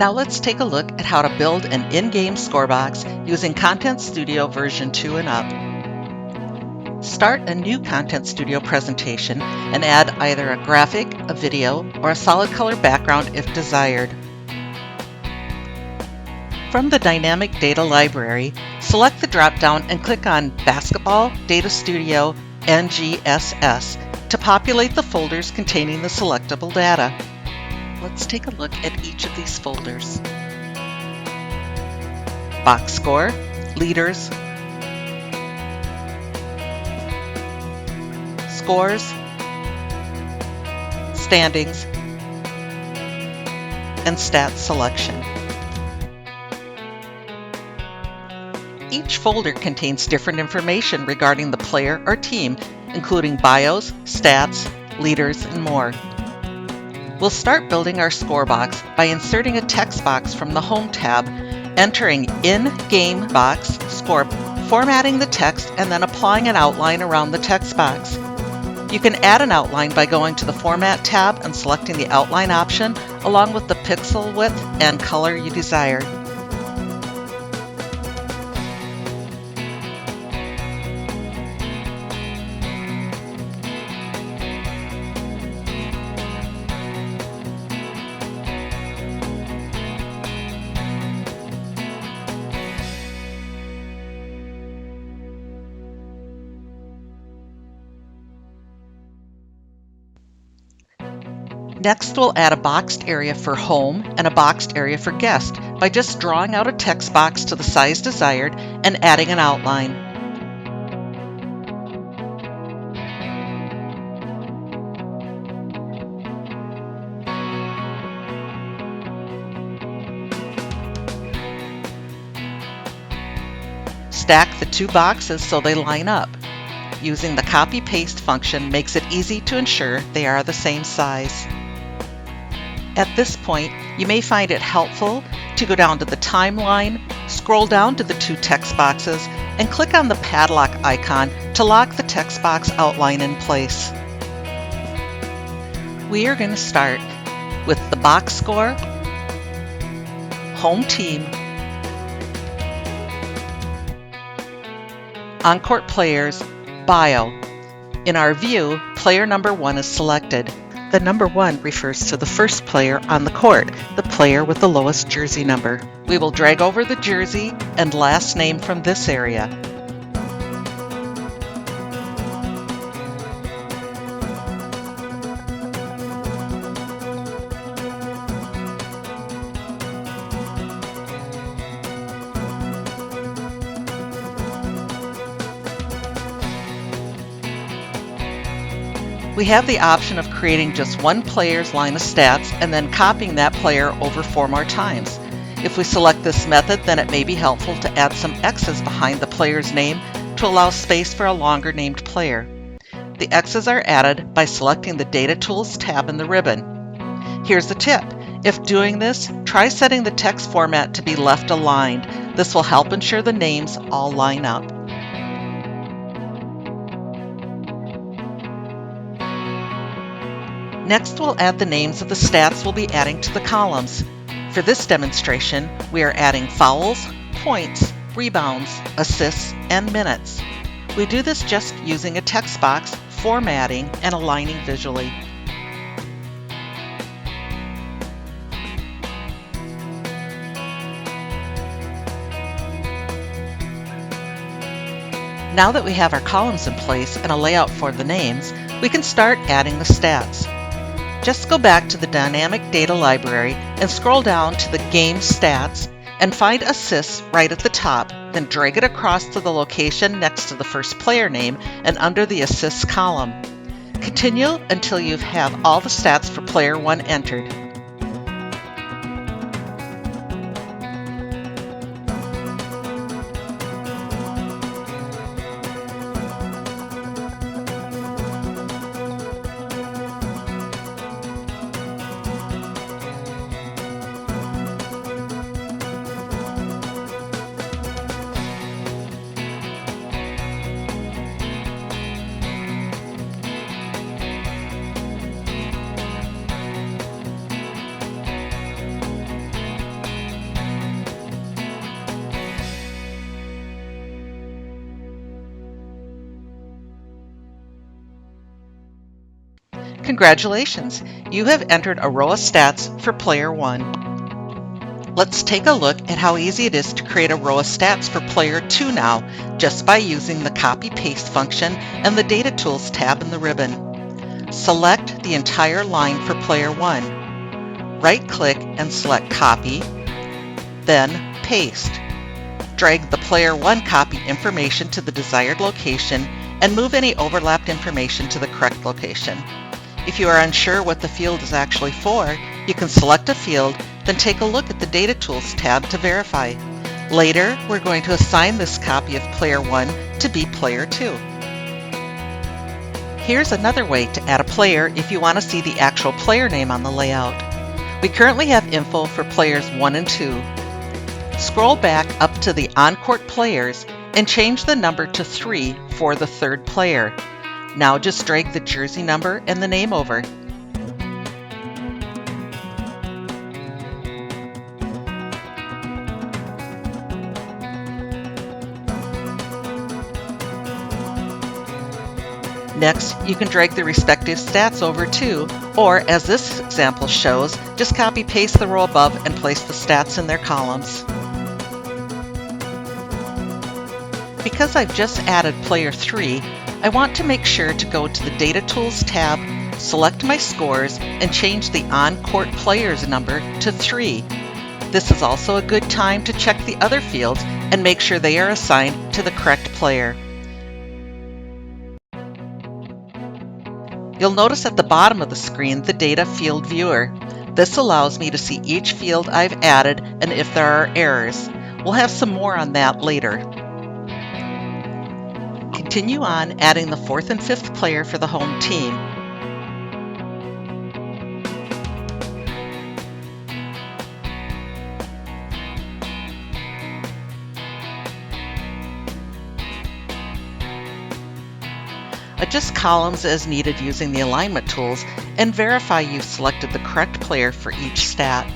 Now let's take a look at how to build an in-game scorebox using Content Studio version 2 and up. Start a new Content Studio presentation and add either a graphic, a video, or a solid color background if desired. From the Dynamic Data Library, select the drop-down and click on Basketball Data Studio NGSS to populate the folders containing the selectable data. Let's take a look at each of these folders. Box score, leaders, scores, standings, and stats selection. Each folder contains different information regarding the player or team, including bios, stats, leaders, and more. We'll start building our score box by inserting a text box from the Home tab, entering in-game box score, formatting the text, and then applying an outline around the text box. You can add an outline by going to the Format tab and selecting the outline option along with the pixel width and color you desire. Next, we'll add a boxed area for Home and a boxed area for Guest by just drawing out a text box to the size desired and adding an outline. Stack the two boxes so they line up. Using the copy-paste function makes it easy to ensure they are the same size. At this point, you may find it helpful to go down to the timeline, scroll down to the two text boxes, and click on the padlock icon to lock the text box outline in place. We are going to start with the box score, home team, on-court players, bio. In our view, player number 1 is selected. The number 1 refers to the first player on the court, the player with the lowest jersey number. We will drag over the jersey and last name from this area. We have the option of creating just one player's line of stats and then copying that player over 4 more times. If we select this method, then it may be helpful to add some X's behind the player's name to allow space for a longer named player. The X's are added by selecting the Data Tools tab in the ribbon. Here's the tip. If doing this, try setting the text format to be left aligned. This will help ensure the names all line up. Next, we'll add the names of the stats we'll be adding to the columns. For this demonstration, we are adding fouls, points, rebounds, assists, and minutes. We do this just using a text box, formatting, and aligning visually. Now that we have our columns in place and a layout for the names, we can start adding the stats. Just go back to the Dynamic Data Library and scroll down to the Game Stats and find Assists right at the top, then drag it across to the location next to the first player name and under the Assists column. Continue until you have all the stats for player 1 entered. Congratulations! You have entered a row of stats for Player 1. Let's take a look at how easy it is to create a row of stats for Player 2 now, just by using the Copy-Paste function and the Data Tools tab in the ribbon. Select the entire line for Player 1. Right-click and select Copy, then Paste. Drag the Player 1 copy information to the desired location and move any overlapped information to the correct location. If you are unsure what the field is actually for, you can select a field, then take a look at the Data Tools tab to verify. Later, we're going to assign this copy of Player 1 to be Player 2. Here's another way to add a player if you want to see the actual player name on the layout. We currently have info for Players 1 and 2. Scroll back up to the on-court players and change the number to 3 for the third player. Now just drag the jersey number and the name over. Next, you can drag the respective stats over too, or as this example shows, just copy-paste the row above and place the stats in their columns. Because I've just added Player 3, I want to make sure to go to the Data Tools tab, select my scores, and change the on-court players number to 3. This is also a good time to check the other fields and make sure they are assigned to the correct player. You'll notice at the bottom of the screen the Data Field Viewer. This allows me to see each field I've added and if there are errors. We'll have some more on that later. Continue on adding the 4th and 5th player for the home team. Adjust columns as needed using the alignment tools and verify you've selected the correct player for each stat.